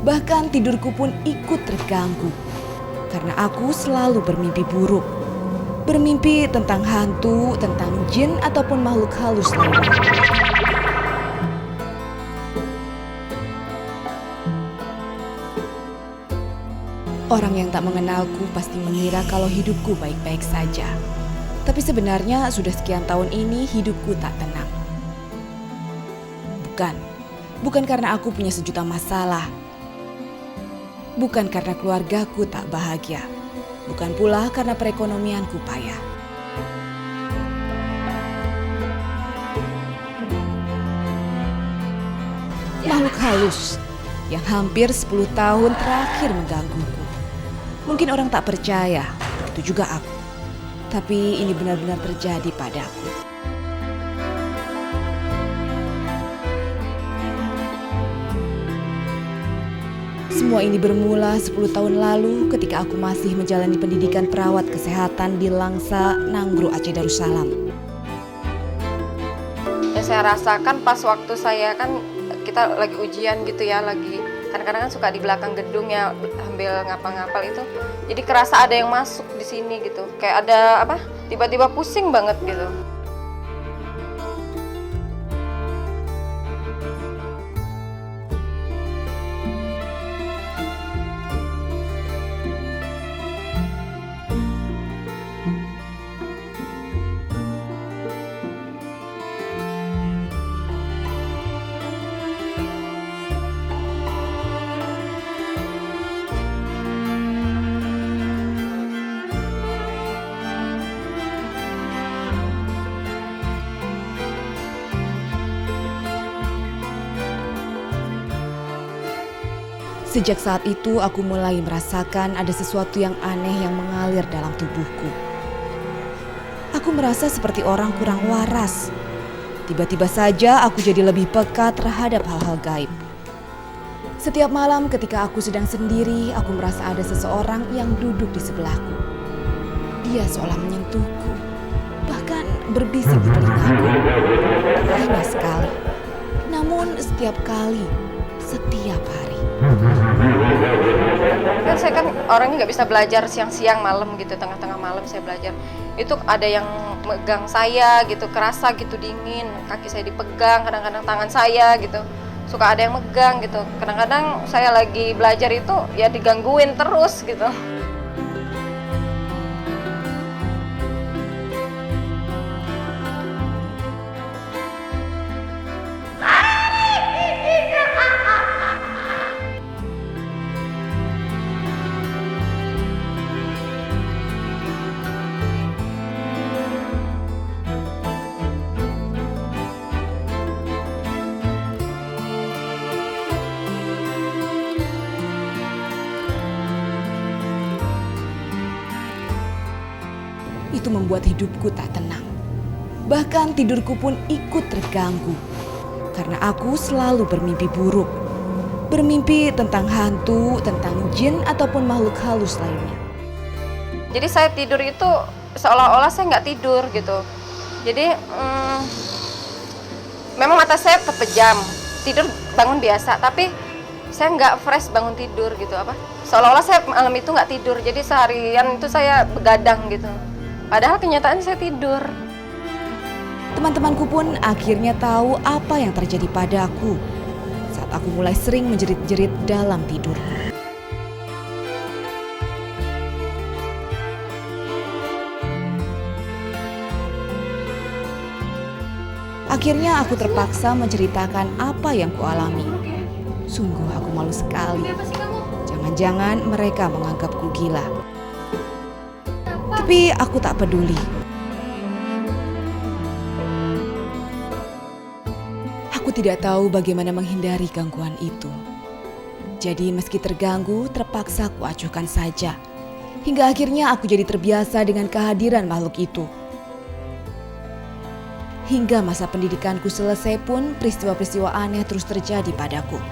Bahkan tidurku pun ikut terganggu karena aku selalu bermimpi buruk. Bermimpi tentang hantu, tentang jin ataupun makhluk halus lainnya. Orang yang tak mengenalku pasti mengira kalau hidupku baik-baik saja. Tapi sebenarnya sudah sekian tahun ini hidupku tak tenang. Bukan karena aku punya sejuta masalah. Bukan karena keluargaku tak bahagia. Bukan pula karena perekonomianku payah. Makhluk halus yang hampir 10 tahun terakhir menggangguku. Mungkin orang tak percaya, begitu juga aku. Tapi ini benar-benar terjadi padaku. Semua ini bermula 10 tahun lalu ketika aku masih menjalani pendidikan perawat kesehatan di Langsa, Nanggro, Aceh Darussalam. Yang saya rasakan pas waktu saya kan kita lagi ujian gitu ya, lagi kadang-kadang kan suka di belakang gedung ya sambil ngapal-ngapal itu. Jadi kerasa ada yang masuk di sini gitu. Kayak ada apa? Tiba-tiba pusing banget gitu. Sejak saat itu aku mulai merasakan ada sesuatu yang aneh yang mengalir dalam tubuhku. Aku merasa seperti orang kurang waras. Tiba-tiba saja aku jadi lebih peka terhadap hal-hal gaib. Setiap malam ketika aku sedang sendiri, aku merasa ada seseorang yang duduk di sebelahku. Dia seolah menyentuhku, bahkan berbisik di telingaku. Hanya sekali, namun setiap kali, setiap hari. Kan saya kan orangnya nggak bisa belajar siang-siang malam gitu, tengah-tengah malam saya belajar. Itu ada yang megang saya gitu, kerasa gitu dingin, kaki saya dipegang, kadang-kadang tangan saya gitu. Suka ada yang megang gitu. Kadang-kadang saya lagi belajar itu ya digangguin terus gitu. Itu membuat hidupku tak tenang. Bahkan tidurku pun ikut terganggu. Karena aku selalu bermimpi buruk. Bermimpi tentang hantu, tentang jin ataupun makhluk halus lainnya. Jadi saya tidur itu seolah-olah saya nggak tidur gitu. Jadi memang mata saya kepejam, tidur bangun biasa, tapi saya nggak fresh bangun tidur gitu apa. Seolah-olah saya malam itu nggak tidur, jadi seharian itu saya begadang gitu. Padahal kenyataan saya tidur. Teman-temanku pun akhirnya tahu apa yang terjadi padaku saat aku mulai sering menjerit-jerit dalam tidurku. Akhirnya aku terpaksa menceritakan apa yang kualami. Sungguh aku malu sekali. Jangan-jangan mereka menganggapku gila. Tapi aku tak peduli. Aku tidak tahu bagaimana menghindari gangguan itu. Jadi meski terganggu, terpaksa aku acuhkan saja. Hingga akhirnya aku jadi terbiasa dengan kehadiran makhluk itu. Hingga masa pendidikanku selesai pun peristiwa-peristiwa aneh terus terjadi padaku.